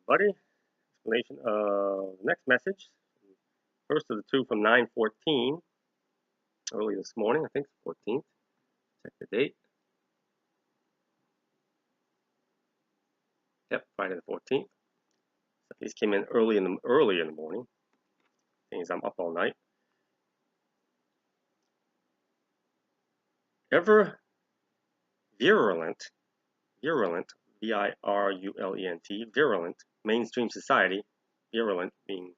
everybody. Explanation of the next message. First of the two from 9/14, early this morning, I think, 14th. Check the date. Yep, Friday the 14th. So these came in early in the morning. Means I'm up all night. Ever virulent, V-I-R-U-L-E-N-T, virulent mainstream society, virulent being,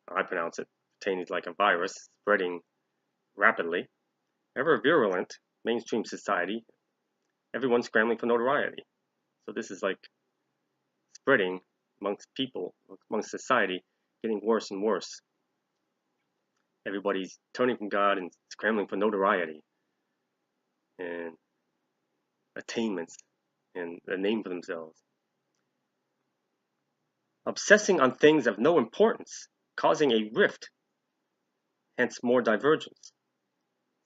I pronounce it, pertaining like a virus spreading rapidly. Ever virulent mainstream society, everyone's scrambling for notoriety. So this is like spreading amongst people, amongst society, getting worse and worse. Everybody's turning from God and scrambling for notoriety and attainments and a name for themselves. Obsessing on things of no importance, causing a rift, hence more divergence.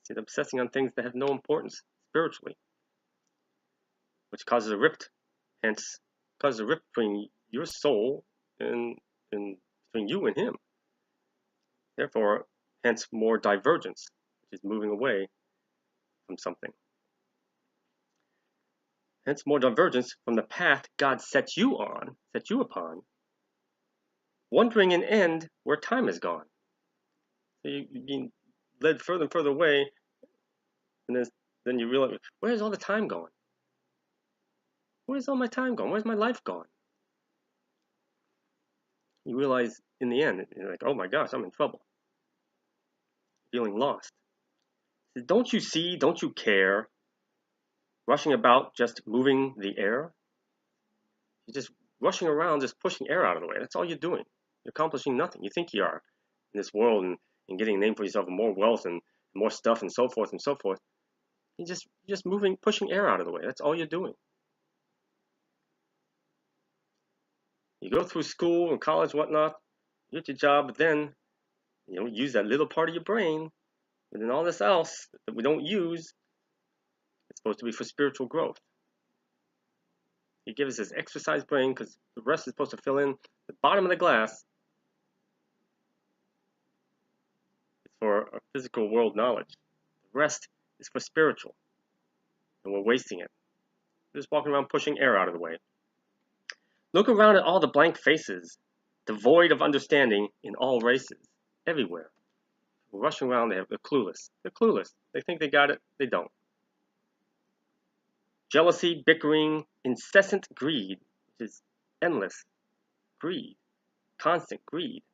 See, obsessing on things that have no importance spiritually, which causes a rift, hence causes a rift between your soul and between you and Him. Therefore, hence more divergence, which is moving away from something. Hence more divergence from the path God set you upon, wondering in end where time is gone. So you're being led further and further away, and then you realize, where's all the time going? Where's all my time gone? Where's my life gone? You realize in the end, you're like, oh my gosh, I'm in trouble. Feeling lost. So don't you see, don't you care? Rushing about, just moving the air? You're just rushing around, just pushing air out of the way. That's all you're doing. You're accomplishing nothing. You think you are in this world and getting a name for yourself and more wealth and more stuff and so forth and so forth. You're just moving, pushing air out of the way. That's all you're doing. You go through school and college, whatnot, you get your job, but then use that little part of your brain, and then all this else that we don't use, it's supposed to be for spiritual growth. He gives us this exercise brain because the rest is supposed to fill in the bottom of the glass. It's for our physical world knowledge. The rest is for spiritual, and we're wasting it. We're just walking around pushing air out of the way. Look around at all the blank faces, devoid of understanding in all races, everywhere. We're rushing around, they're clueless. They're clueless. They think they got it, they don't. Jealousy, bickering, incessant greed, which is endless greed, constant greed.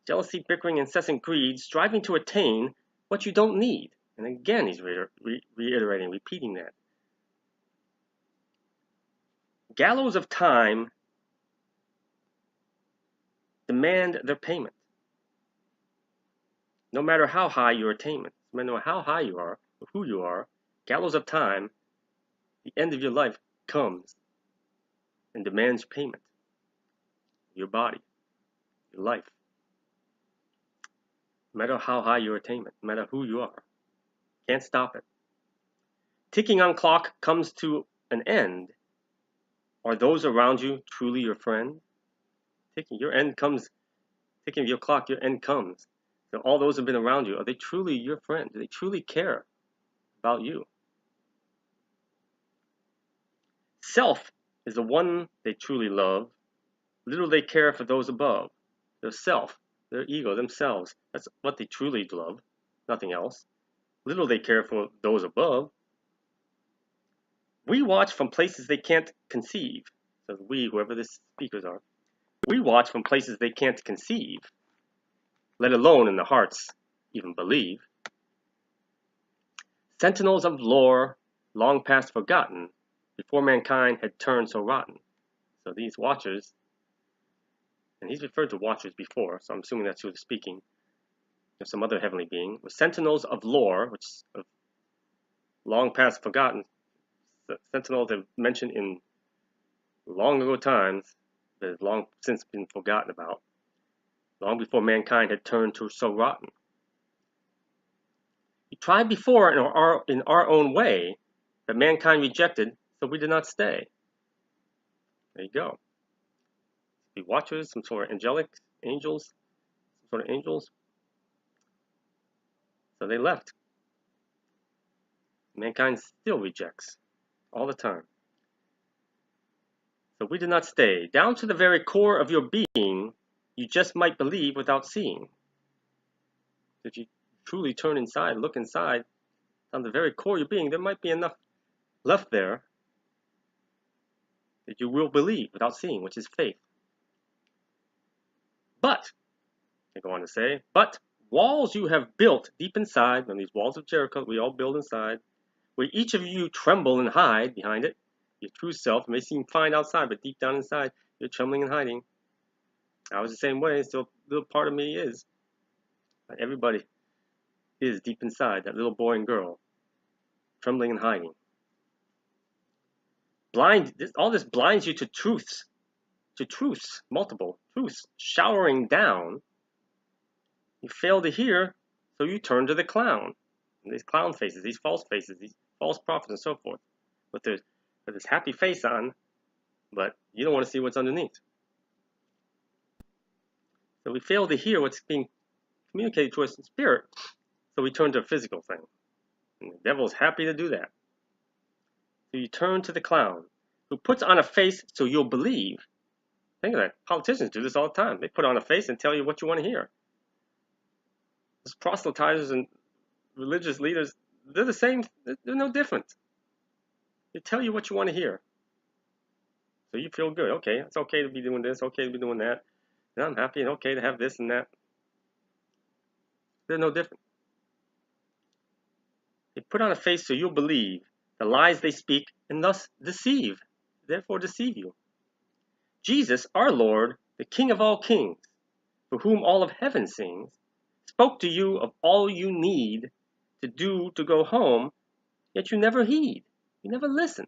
Jealousy, bickering, incessant greed, striving to attain what you don't need. And again, he's reiterating, repeating that. Gallows of time demand their payment. No matter how high your attainment, no matter how high you are, or who you are, gallows of time, the end of your life comes and demands payment. Your body, your life. No matter how high your attainment, no matter who you are, can't stop it. Ticking on clock comes to an end. Are those around you truly your friend? Ticking your of your clock, your end comes. So all those who've been around you, are they truly your friend? Do they truly care about you? Self is the one they truly love. Little they care for those above. Their self, their ego, themselves. That's what they truly love, nothing else. Little they care for those above. We watch from places they can't conceive. So we, whoever the speakers are, we watch from places they can't conceive, let alone in the hearts even believe. Sentinels of lore, long past forgotten, before mankind had turned so rotten. So these watchers, and he's referred to watchers before, so I'm assuming that's who they're speaking, of some other heavenly being, were sentinels of lore, which is of long past forgotten. The sentinels have mentioned in long ago times that have long since been forgotten about, long before mankind had turned to so rotten. We tried before in our own way, but mankind rejected, so we did not stay. There you go. The watchers, some sort of angelic angels, some sort of angels. So they left. Mankind still rejects all the time. So we did not stay. Down to the very core of your being, you just might believe without seeing. If you truly turn inside, look inside, down the very core of your being, there might be enough left there that you will believe without seeing, which is faith. But, they go on to say, but walls you have built deep inside, and these walls of Jericho we all build inside, where each of you tremble and hide behind it. Your true self may seem fine outside, but deep down inside, you're trembling and hiding. I was the same way, still a little part of me is. Everybody is deep inside, that little boy and girl, trembling and hiding. All this blinds you to truths, multiple truths, showering down. You fail to hear, so you turn to the clown. And these clown faces, these false prophets and so forth. With this happy face on, but you don't want to see what's underneath. So we fail to hear what's being communicated to us in spirit, so we turn to a physical thing. And the devil's happy to do that. So you turn to the clown, who puts on a face so you'll believe. Think of that. Politicians do this all the time. They put on a face and tell you what you want to hear. Those proselytizers and religious leaders, they're the same. They're no different. They tell you what you want to hear. So you feel good. Okay, it's okay to be doing this, okay to be doing that. And I'm happy and okay to have this and that. They're no different. They put on a face so you'll believe the lies they speak and thus deceive. Therefore deceive you. Jesus, our Lord, the King of all kings, for whom all of heaven sings, spoke to you of all you need to do to go home, yet you never heed. You never listen.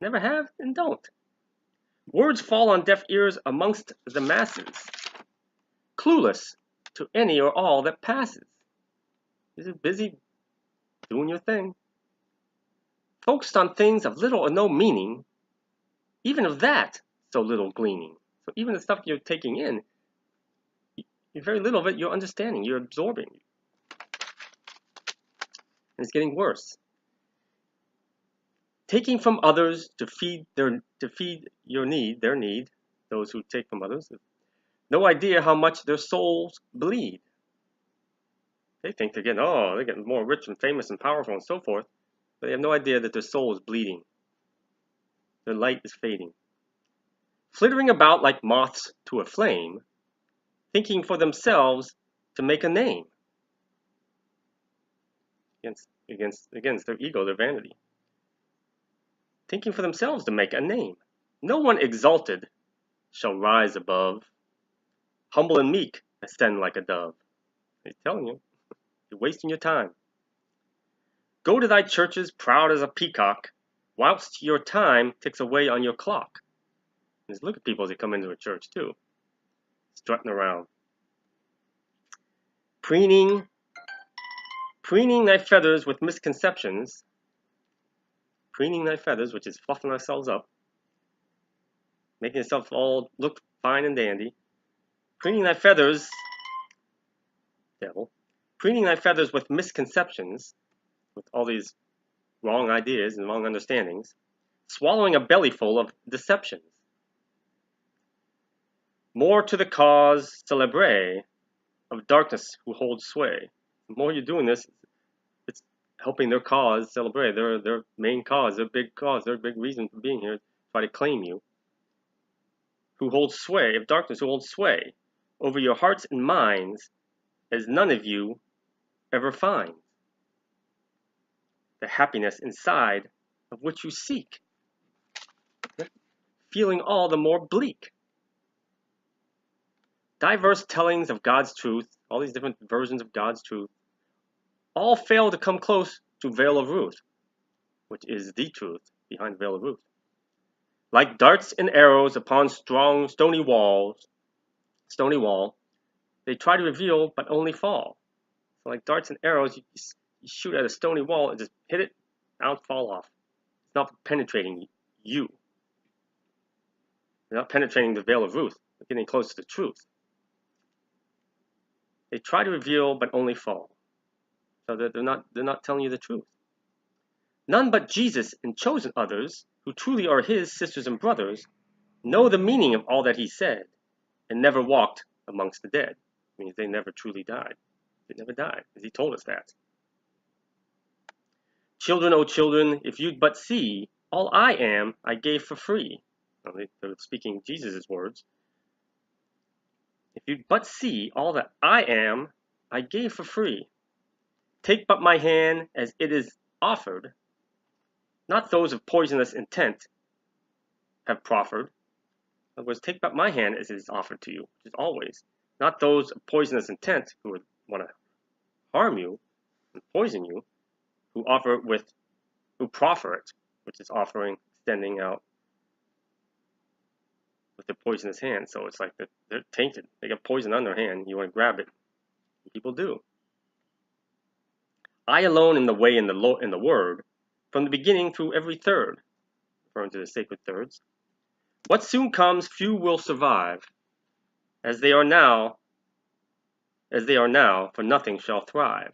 Never have and don't. Words fall on deaf ears amongst the masses, clueless to any or all that passes. You're just busy doing your thing. Focused on things of little or no meaning, even of that, so little gleaning. So even the stuff you're taking in, very little of it you're understanding, you're absorbing. And it's getting worse. Taking from others to feed your need, their need, those who take from others, no idea how much their souls bleed. They think they're getting more rich and famous and powerful and so forth, but they have no idea that their soul is bleeding. Their light is fading. Flittering about like moths to a flame, thinking for themselves to make a name against their ego, their vanity. Thinking for themselves to make a name. No one exalted shall rise above. Humble and meek ascend like a dove. He's telling you, you're wasting your time. Go to thy churches proud as a peacock, whilst your time ticks away on your clock. And just look at people as they come into a church too, strutting around. Preening thy feathers with misconceptions. Preening thy feathers, which is fluffing ourselves up, making yourself all look fine and dandy. Preening thy feathers, devil. Preening thy feathers with misconceptions, with all these wrong ideas and wrong understandings. Swallowing a bellyful of deceptions. More to the cause celebre of darkness who hold sway. The more you're doing this, it's helping their cause celebrate, their main cause, their big reason for being here, try to claim you. Who hold sway, of darkness, who hold sway over your hearts and minds, as none of you ever find the happiness inside of which you seek, feeling all the more bleak. Diverse tellings of God's truth, all these different versions of God's truth, all fail to come close to Veil of Ruth, which is the truth behind the Veil of Ruth. Like darts and arrows upon strong stony wall, they try to reveal but only fall. So like darts and arrows, you shoot at a stony wall and just hit it, now it fall off. It's not penetrating you. You're not penetrating the Veil of Ruth. They're getting close to the truth. They try to reveal, but only fall. So they're not telling you the truth. None but Jesus and chosen others, who truly are his sisters and brothers, know the meaning of all that he said, and never walked amongst the dead. It means they never truly died. They never died, because he told us that. Children, oh children, if you'd but see, all I am, I gave for free. Well, they're speaking Jesus' words. If you'd but see, all that I am, I gave for free. Take but my hand as it is offered, not those of poisonous intent have proffered. In other words, take but my hand as it is offered to you, which is always, not those of poisonous intent who would want to harm you and poison you, who proffer it, which is offering, extending out with the poisonous hand. So it's like they're tainted. They got poison on their hand. You want to grab it. People do. I alone am the way and the word, from the beginning through every third, referring to the sacred thirds. What soon comes, few will survive, as they are now, for nothing shall thrive.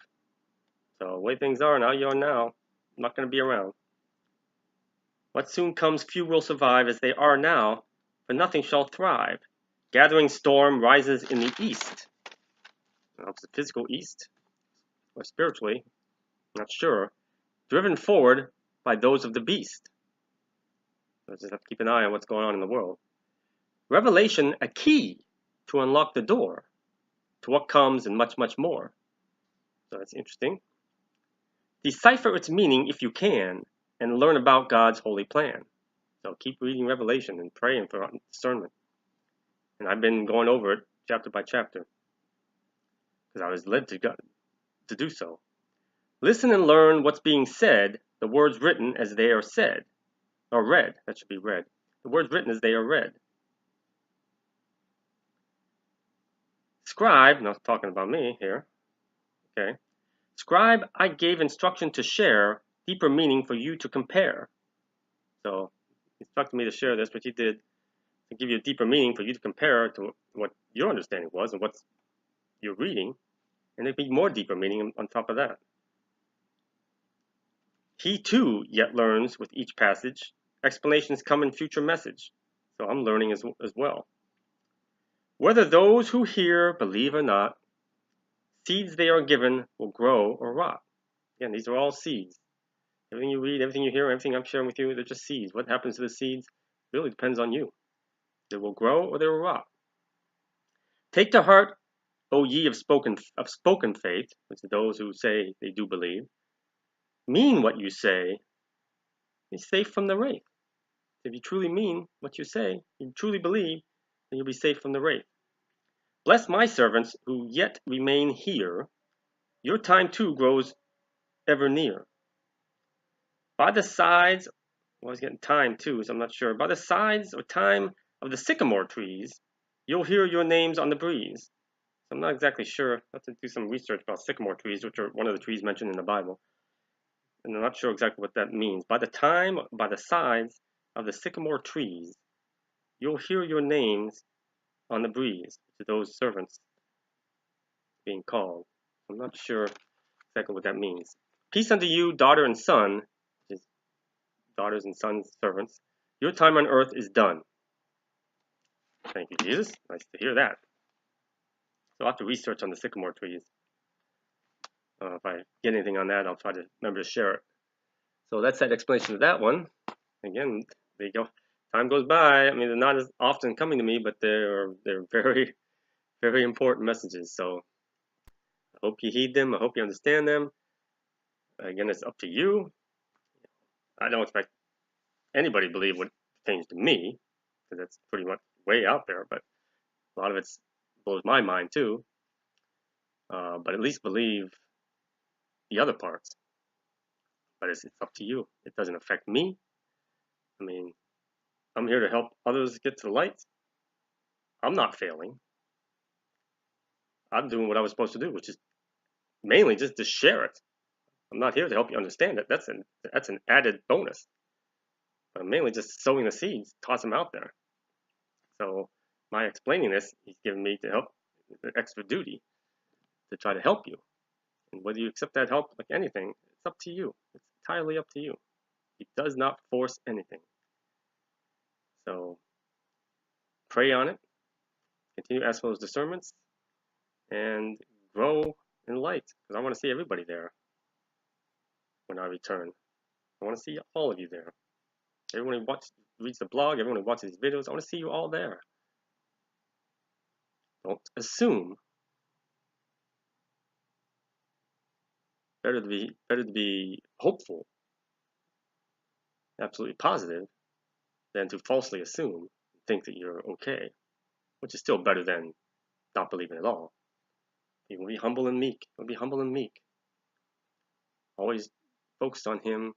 So the way things are now, you are now. I'm not going to be around. What soon comes, few will survive, as they are now, for nothing shall thrive. Gathering storm rises in the east. Now, it's the physical east, or spiritually, not sure. Driven forward by those of the beast. So just have to keep an eye on what's going on in the world. Revelation, a key to unlock the door to what comes and much, much more. So that's interesting. Decipher its meaning if you can, and learn about God's holy plan. So keep reading Revelation and praying for discernment. And I've been going over it chapter by chapter, because I was led to do so. Listen and learn what's being said, the words written as they are said, or read. That should be read. The words written as they are read. Scribe, not talking about me here, okay. Scribe, I gave instruction to share, deeper meaning for you to compare. So he instructed me to share this, but he did to give you a deeper meaning for you to compare to what your understanding was and what you're reading, and there'd be more deeper meaning on top of that. He too yet learns with each passage. Explanations come in future message. So I'm learning as well. Whether those who hear believe or not, seeds they are given will grow or rot. Again, these are all seeds. Everything you read, everything you hear, everything I'm sharing with you, they're just seeds. What happens to the seeds really depends on you. They will grow or they will rot. Take to heart, O ye of spoken faith, which is those who say they do believe. Mean what you say, be safe from the wrath. If you truly mean what you say, you truly believe, then you'll be safe from the wrath. Bless my servants who yet remain here. Your time too grows ever near. By the sides, well, I was getting time too, so I'm not sure. By the sides or time of the sycamore trees, you'll hear your names on the breeze. So I'm not exactly sure. I have to do some research about sycamore trees, which are one of the trees mentioned in the Bible. And I'm not sure exactly what that means. By the sides of the sycamore trees, you'll hear your names on the breeze, to those servants being called. I'm not sure exactly what that means. Peace unto you, daughter and son, which is daughters and sons, servants. Your time on earth is done. Thank you, Jesus. Nice to hear that. So I'll have to research on the sycamore trees. If I get anything on that, I'll try to remember to share it. So that's that explanation of that one. Again, there you go. Time goes by. I mean, they're not as often coming to me, but they're very, very important messages. So I hope you heed them. I hope you understand them. Again, it's up to you. I don't expect anybody to believe what pertains to me, because that's pretty much way out there. But a lot of it blows my mind too. But at least believe the other parts. But it's up to you. It doesn't affect me. I mean, I'm here to help others get to the light. I'm not failing. I'm doing what I was supposed to do, which is mainly just to share it. I'm not here to help you understand it. That's an added bonus. I'm mainly just sowing the seeds, toss them out there. So my explaining this, he's given me to help, the extra duty to try to help you. And whether you accept that help, like anything, it's up to you. It's entirely up to you. He does not force anything. So pray on it, continue to ask for those discernments, and grow in light. Because I want to see everybody there when I return. I want to see all of you there. Everyone who reads the blog, everyone who watches these videos, I want to see you all there. Don't assume. Better to be hopeful, absolutely positive, than to falsely assume and think that you're okay, which is still better than not believing at all. You will be humble and meek. You'll be humble and meek. Always focused on Him.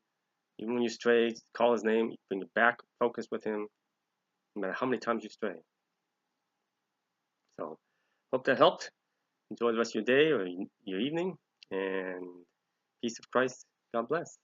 Even when you stray, call His name, bring you back, focus with Him, no matter how many times you stray. So, hope that helped. Enjoy the rest of your day or your evening, and peace of Christ. God bless.